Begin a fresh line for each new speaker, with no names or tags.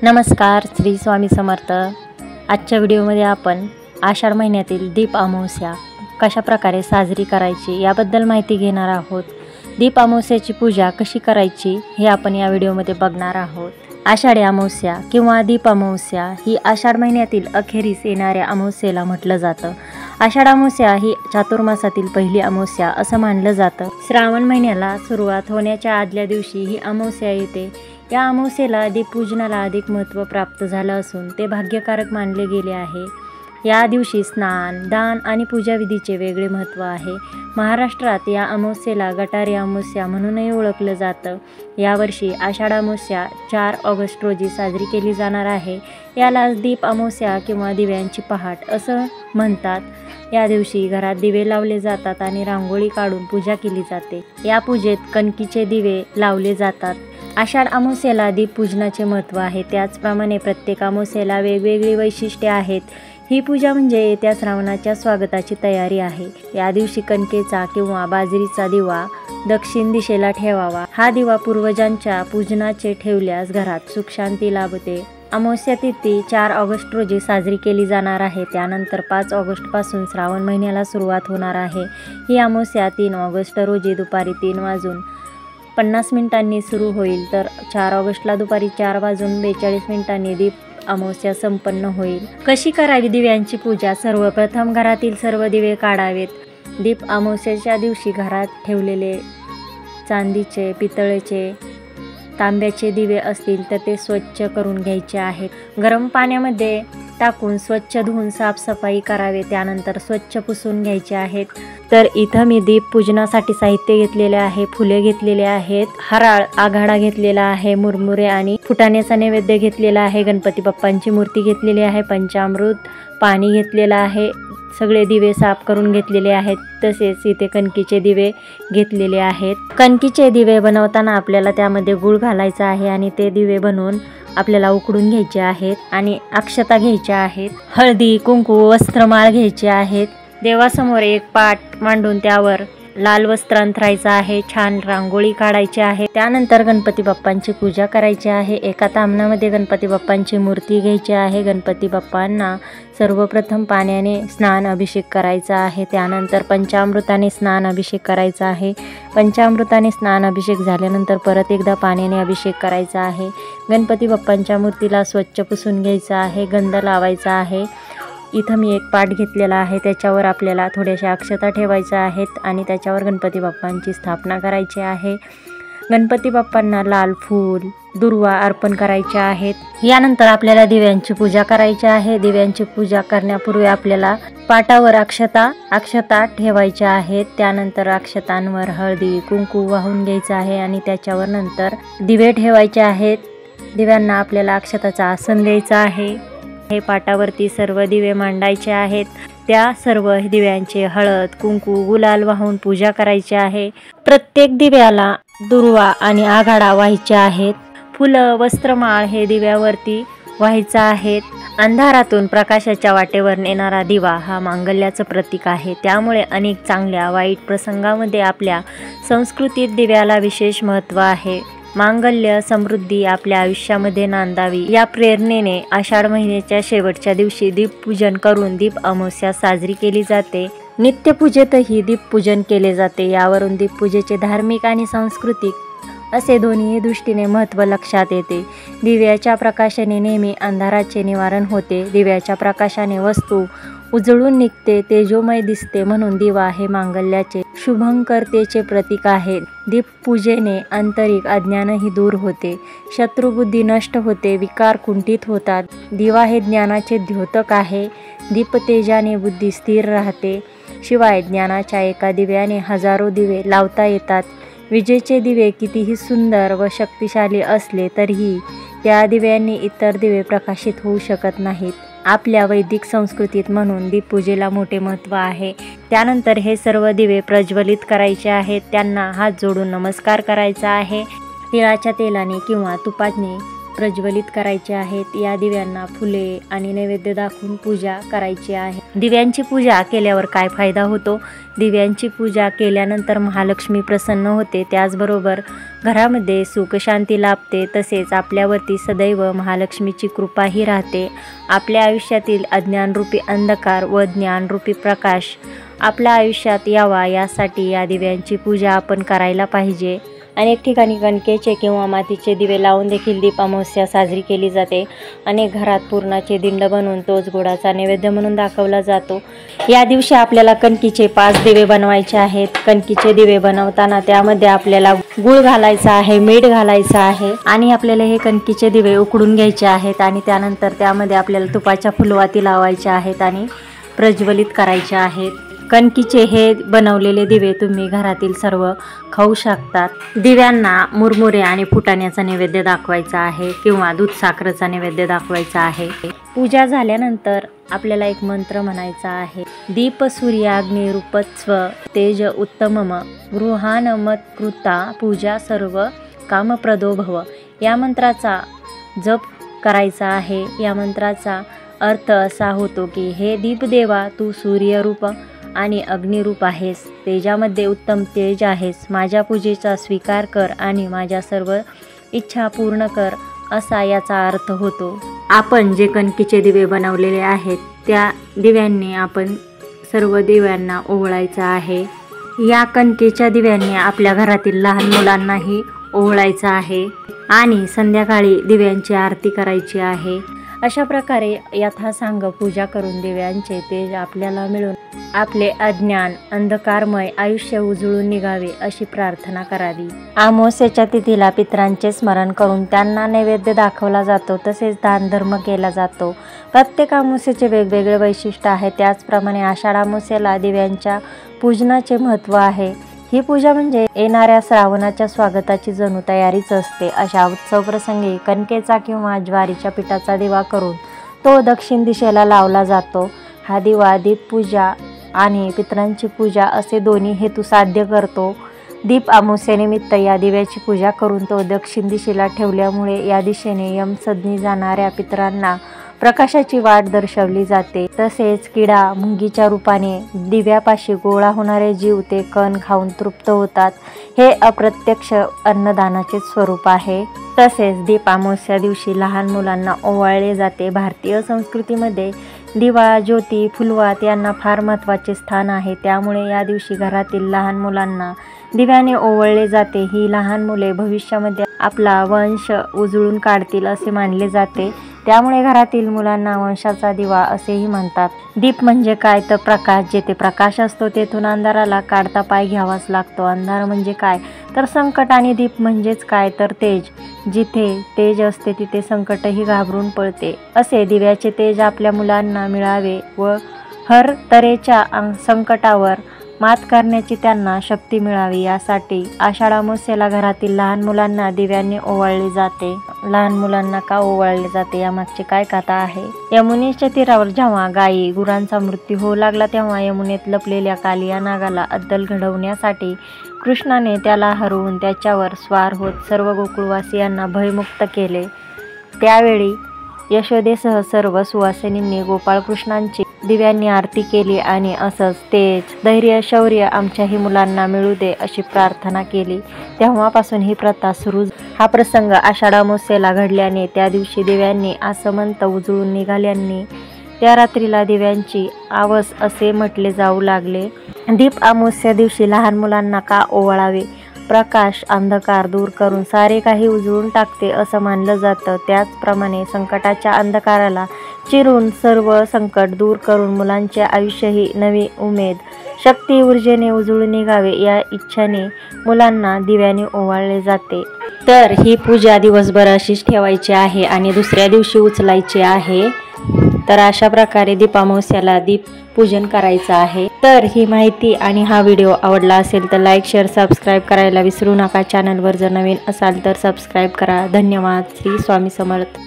नमस्कार, श्री स्वामी समर्थ। आजच्या व्हिडिओमध्ये आपण आषाढ महिन्यातील दीप अमावस्या कशा प्रकारे साजरी करायची याबद्दल माहिती घेणार आहोत। दीप अमावस्याची पूजा कशी करायची हे आपण या व्हिडिओमध्ये बघणार आहोत। आषाढी अमावस्या किंवा दीप अमावस्या ही आषाढ महिन्यातील अखेरीस येणाऱ्या अमावस्येला म्हटलं जातं। आषाढ अमावस्या ही चातुर्मासातील पहिली अमावस्या असं मानलं जातं। श्रावण महिन्याला सुरुवात होण्याच्या आदल्या दिवशी ही अमावस्या येते। या अमावस्येला दीपपूजनाला अधिक महत्त्व प्राप्त झालं असून ते भाग्यकारक मानले गेले आहे। या दिवशी स्नान, दान आणि पूजाविधीचे वेगळे महत्त्व आहे। महाराष्ट्रात या अमावस्येला गटारी अमावस्या म्हणूनही ओळखलं जातं। यावर्षी आषाढ अमावस्या 4 ऑगस्ट रोजी साजरी केली जाणार आहे। याला दीप अमावस्या किंवा दिव्यांची पहाट असं म्हणतात। या दिवशी घरात दिवे लावले जातात आणि रांगोळी काढून पूजा केली जाते। या पूजेत कणकीचे दिवे लावले जातात। आषाढ अमावस्येला दीपपूजनाचे महत्त्व आहे। त्याचप्रमाणे प्रत्येक अमावस्येला वेगवेगळी वैशिष्ट्ये आहेत। ही पूजा म्हणजे येत्या श्रावणाच्या स्वागताची तयारी आहे। या दिवशी कणकेचा किंवा बाजरीचा दिवा दक्षिण दिशेला ठेवावा। हा दिवा पूर्वजांच्या पूजनाचे ठेवल्यास घरात सुख शांती लाभते। अमावस्या तिथी 4 ऑगस्ट रोजी साजरी केली जाणार आहे। त्यानंतर 5 ऑगस्टपासून श्रावण महिन्याला सुरुवात होणार आहे। ही अमावस्या 3 ऑगस्ट रोजी दुपारी 3:50 सुरू होईल, तर 4 ऑगस्टला दुपारी 4:42 दीप अमावस्या संपन्न होईल। कशी करावी दिव्यांची पूजा? सर्वप्रथम घरातील सर्व दिवे काढावेत। दीप अमावस्येच्या दिवशी घरात ठेवलेले चांदीचे, पितळेचे, तांब्याचे दिवे असतील तर ते स्वच्छ करून घ्यायचे आहेत। गरम पाण्यामध्ये टाकून स्वच्छ धुवून साफसफाई करावे। त्यानंतर स्वच्छ पुसून घ्यायचे आहेत। तर इथं मी दीप पूजनासाठी साहित्य घेतलेले आहे। फुले घेतलेले आहेत, हराळ आघाडा घेतलेला आहे, मुरमुरे आणि फुटाण्याचा नैवेद्य घेतलेला आहे, गणपती बाप्पांची मूर्ती घेतलेली आहे, पंचामृत, पाणी घेतलेलं आहे, सगळे दिवे साफ करून घेतलेले आहेत। तसेच इथे कणकीचे दिवे घेतलेले आहेत। कणकीचे दिवे बनवताना आपल्याला त्यामध्ये गूळ घालायचा आहे आणि ते दिवे बनवून आपल्याला उकडून घ्यायचे आहेत आणि अक्षता घ्यायच्या आहेत। हळदी, कुंकू, वस्त्रमाळ घ्यायचे आहेत। देवासमोर एक पाट मांडून त्यावर लाल वस्त्र अंथरायचं आहे। छान रांगोळी काढायची आहे। त्यानंतर गणपती बाप्पांची पूजा करायची आहे। एका तामणामध्ये गणपती बाप्पांची मूर्ती घ्यायची आहे। गणपती बाप्पांना सर्वप्रथम पाण्याने स्नान अभिषेक करायचा आहे। त्यानंतर पंचामृताने स्नान अभिषेक करायचा आहे। पंचामृताने स्नान अभिषेक झाल्यानंतर परत एकदा पाण्याने अभिषेक करायचा आहे। गणपती बाप्पांच्या मूर्तीला स्वच्छ पुसून घ्यायचं आहे, गंध लावायचा आहे। इथं मी एक पाट घेतलेला आहे, त्याच्यावर आपल्याला थोड्याशा अक्षता ठेवायच्या आहेत आणि त्याच्यावर गणपती बाप्पांची स्थापना करायची आहे। गणपती बाप्पांना लाल फूल, दुर्वा अर्पण करायचे आहेत। यानंतर आपल्याला दिव्यांची पूजा करायची आहे। दिव्यांची पूजा करण्यापूर्वी आपल्याला पाटावर अक्षता ठेवायच्या आहेत। त्यानंतर अक्षतांवर हळदी, कुंकू वाहून घ्यायचं आहे आणि त्याच्यावर नंतर दिवे ठेवायचे आहेत। दिव्यांना आपल्याला अक्षताचा आसन द्यायचा आहे। हे पाटावरती सर्व दिवे मांडायचे आहेत। त्या सर्व दिव्यांचे हळद, कुंकू, गुलाल वाहून पूजा करायची आहे। प्रत्येक दिव्याला दुर्वा आणि आघाडा व्हायचे आहेत। फुलं, वस्त्रमाळ हे दिव्यावरती व्हायचं आहेत। अंधारातून प्रकाशाच्या वाटेवर नेणारा दिवा हा मांगल्याचं प्रतीक आहे। त्यामुळे अनेक चांगल्या वाईट प्रसंगामध्ये आपल्या संस्कृतीत दिव्याला विशेष महत्त्व आहे। मांगल्य समृद्धी आपल्या आयुष्यामध्ये नांदावी या प्रेरणेने आषाढ महिन्याच्या शेवटच्या दिवशी दीपपूजन करून दीप अमावस्या साजरी केली जाते। नित्यपूजेतही दीपपूजन केले जाते। यावरून दीपपूजेचे धार्मिक आणि सांस्कृतिक असे दोन्ही दृष्टीने महत्त्व लक्षात येते। दिव्याच्या प्रकाशाने नेहमी अंधाराचे निवारण होते। दिव्याच्या प्रकाशाने वस्तू उजळून निघते, तेजोमय दिसते। म्हणून दिवा हे मांगल्याचे शुभंकरतेचे प्रतीक आहे। दीपपूजेने आंतरिक अज्ञानही दूर होते, शत्रुबुद्धी नष्ट होते, विकार कुंठित होतात। दिवा हे ज्ञानाचे द्योतक आहे। दीपतेजाने बुद्धी स्थिर राहते। शिवाय ज्ञानाच्या एका दिव्याने हजारो दिवे लावता येतात। विजेचे दिवे कितीही सुंदर व शक्तिशाली असले तरीही त्या दिव्यांनी इतर दिवे प्रकाशित होऊ शकत नाहीत। आपल्या वैदिक संस्कृतीत म्हणून दीपपूजेला मोठे महत्त्व आहे। त्यानंतर हे सर्व दिवे प्रज्वलित करायचे आहेत। त्यांना हात जोडून नमस्कार करायचा आहे। तिळाच्या तेलाने किंवा तुपाने प्रज्वलित करायचे आहेत। या दिव्यांना फुले आणि नैवेद्य दाखवून पूजा करायची आहे। दिव्यांची पूजा केल्यावर काय फायदा होतो? दिव्यांची पूजा केल्यानंतर महालक्ष्मी प्रसन्न होते, त्याचबरोबर घरामध्ये सुख शांती लाभते, तसेच आपल्यावरती सदैव महालक्ष्मीची कृपाही राहते। आपल्या आयुष्यातील अज्ञानरूपी अंधकार व ज्ञानरूपी प्रकाश आपल्या आयुष्यात यावा यासाठी या दिव्यांची पूजा आपण करायला पाहिजे। अनेक ठिकाणी कणकेचे किंवा मातीचे दिवे लावून देखील दीप अमावस्या साजरी केली जाते। अनेक घरात पुरणाचे दिंड बनवून तोच गोडाचा नैवेद्य म्हणून दाखवला जातो। या दिवशी आपल्याला कणकीचे 5 दिवे बनवायचे आहेत। कणकीचे दिवे बनवताना त्यामध्ये आपल्याला गूळ घालायचा आहे, मीठ घालायचं आहे आणि आपल्याला हे कणकीचे दिवे उकडून घ्यायचे आहेत आणि त्यानंतर त्यामध्ये आपल्याला तुपाच्या फुलवाती लावायच्या आहेत आणि प्रज्वलित करायचे आहेत। कणकीचे हे बनवलेले दिवे तुम्ही घरातील सर्व खाऊ शकतात। दिव्यांना मुरमुरे आणि फुटाण्याचा नैवेद्य दाखवायचा आहे किंवा दूध साखरेचा नैवेद्य दाखवायचा आहे। पूजा झाल्यानंतर आपल्याला एक मंत्र म्हणायचा आहे। दीप सूर्याग्नी रूपस्व तेज उत्तमम गृहानमत्कृता पूजा सर्व कामप्रदो भव। या मंत्राचा जप करायचा आहे। या मंत्राचा अर्थ असा होतो की हे दीपदेवा, तू सूर्यरूप आणि अग्निरूप आहेस, तेजामध्ये उत्तम तेज आहेस। माझ्या पूजेचा स्वीकार कर आणि माझ्या सर्व इच्छा पूर्ण कर, असा याचा अर्थ होतो। आपण जे कणकीचे दिवे बनवलेले आहेत त्या दिव्यांनी आपण सर्व दिव्यांना ओवाळायचं आहे। या कणकेच्या दिव्यांनी आपल्या घरातील लहान मुलांनाही ओवाळायचं आहे आणि संध्याकाळी दिव्यांची आरती करायची आहे। अशा प्रकारे यथासांग पूजा करून दिव्यांचे तेज आपल्याला मिळून आपले अज्ञान अंधकारमय आयुष्य उजळून निघावे अशी प्रार्थना करावी। अमावस्येच्या तिथीला पितरांचे स्मरण करून त्यांना नैवेद्य दाखवला जातो, तसेच दान धर्म केला जातो। प्रत्येक अमावस्येचे वेगवेगळे वैशिष्ट्य आहे, त्याचप्रमाणे आषाढ अमावस्येला दिव्यांच्या पूजनाचे महत्त्व आहे। ही पूजा म्हणजे येणाऱ्या श्रावणाच्या स्वागताची जणू तयारीच असते। अशा उत्सव प्रसंगी कणकेचा किंवा ज्वारीच्या पिठाचा दिवा करून तो दक्षिण दिशेला लावला जातो। हा दिवा दीपपूजा आणि पितरांची पूजा असे दोन्ही हेतू साध्य करतो। दीप अमावस्येनिमित्त या दिव्याची पूजा करून तो दक्षिण दिशेला ठेवल्यामुळे या दिशेने यमसदनी जाणाऱ्या पितरांना प्रकाशाची वाट दर्शवली जाते। तसेच किडा मुंगीच्या रूपाने दिव्यापाशी गोळा होणारे जीव ते कण खाऊन तृप्त होतात। हे अप्रत्यक्ष अन्नदानाचे स्वरूप आहे। तसेच दीप अमावस्या दिवशी लहान मुलांना ओवाळले जाते। भारतीय संस्कृतीमध्ये दिवा, ज्योती, फुलवात यांना फार महत्त्वाचे स्थान आहे, त्यामुळे या दिवशी घरातील लहान मुलांना दिव्याने ओवाळले जाते। ही लहान मुले भविष्यामध्ये आपला वंश उजळून काढतील असे मानले जाते, त्यामुळे घरातील मुलांना वंशाचा दिवा असेही म्हणतात। दीप म्हणजे काय तर प्रकाश, जेथे प्रकाश असतो तेथून अंधाराला काढता पाय घ्यावाच लागतो। अंधार म्हणजे काय तर संकट आणि दीप म्हणजेच काय तर तेज, जिथे तेज असते तिथे संकटही घाबरून पळते। असे दिव्याचे तेज आपल्या मुलांना मिळावे व हर तऱ्हेच्या संकटावर मात करण्याची त्यांना शक्ती मिळावी यासाठी आषाढ अमावस्येला घरातील लहान मुलांना दिव्यांनी ओवाळले जाते। लहान मुलांना का ओवाळले जाते यामागची काय कथा आहे? यमुनेच्या तीरावर जेव्हा गायी गुरांचा मृत्यू होऊ लागला तेव्हा यमुनेत लपलेल्या कालिया नागाला अद्दल घडवण्यासाठी कृष्णाने त्याला हरवून त्याच्यावर स्वार होत सर्व गोकुळवासियांना भयमुक्त केले। त्यावेळी यशोदेसह सर्व सुवासिनींनी गोपाळकृष्णांची दिव्यांनी आरती केली आणि असंच तेज, धैर्य, शौर्य आमच्याही मुलांना मिळू दे अशी प्रार्थना केली। तेव्हापासून ही प्रथा सुरू। हा प्रसंग आषाढ अमावस्येला घडल्याने त्या दिवशी दिव्यांनी आसमंत उजळून निघाल्याने त्या रात्रीला दिव्यांची आवस असे म्हटले जाऊ लागले। दीप अमावस्या दिवशी लहान मुलांना का ओवाळावे? प्रकाश अंधकार दूर करून सारे काही उजळून टाकते असं मानलं जातं। त्याचप्रमाणे संकटाच्या अंधकाराला चिरून सर्व संकट दूर करून मुलांचे आयुष्यही नवी उमेद, शक्ती, ऊर्जेने उजळून निघावे या इच्छेने मुलांना दिव्याने ओवाळले जाते। तर ही पूजा दिवसभर अशीच ठेवायची आहे आणि दुसऱ्या दिवशी उचलायची आहे। तर अशा प्रकारे दीप अमावस्याला दीप पूजन करायचं आहे। तर ही माहिती आणि हा व्हिडिओ आवडला असेल तर लाईक, शेअर, सबस्क्राईब करायला विसरू नका। चॅनलवर जर नवीन असाल तर सबस्क्राईब करा। धन्यवाद। श्री स्वामी समर्थ।